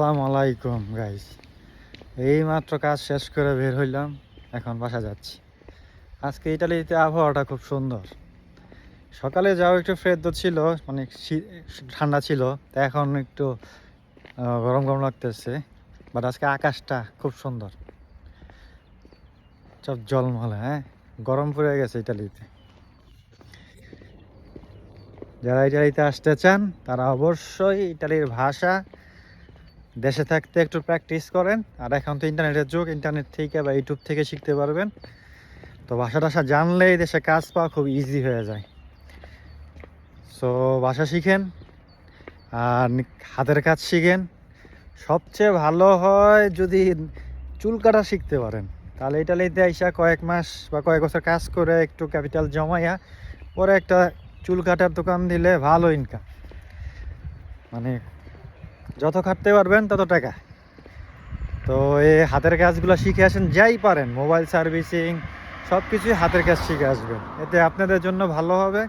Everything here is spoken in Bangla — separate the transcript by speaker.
Speaker 1: আসসালামু আলাইকুম গাইস। এই মাত্র কাজ শেষ করে বের হইলাম, এখন বাসা যাচ্ছি। আজকে ইটালিতে আবহাওয়াটা খুব সুন্দর। সকালে যাও একটু ফ্রেদ ছিল, মানে ঠান্ডা ছিল, তা এখন একটু গরম গরম লাগতেছে। বাট আজকে আকাশটা খুব সুন্দর, সব জলমলে। হ্যাঁ, গরম পড়ে গেছে ইটালিতে। যারা ইটালিতে আসতে চান তারা অবশ্যই ইটালির ভাষা দেশে থাকতে একটু প্র্যাকটিস করেন। আর এখন তো ইন্টারনেটের যুগ, ইন্টারনেট থেকে বা ইউটিউব থেকে শিখতে পারবেন। তো ভাষা টাষা জানলেই দেশে কাজ পাওয়া খুব ইজি হয়ে যায়। সো ভাষা শিখেন আর হাতের কাজ শিখেন। সবচেয়ে ভালো হয় যদি চুল কাটা শিখতে পারেন, তাহলে ইটালিতে আইসা কয়েক মাস বা কয়েক বছর কাজ করে একটু ক্যাপিটাল জমাইয়া পরে একটা চুল কাটার দোকান দিলে ভালো ইনকাম। মানে যত খাটতে পারবেন তত টাকা। তো এই হাতের কাজগুলো শিখে আসেন, যাই পারেন, মোবাইল সার্ভিসিং সব কিছুই হাতের কাজ শিখে আসবেন, এতে আপনাদের জন্য ভালো হবে।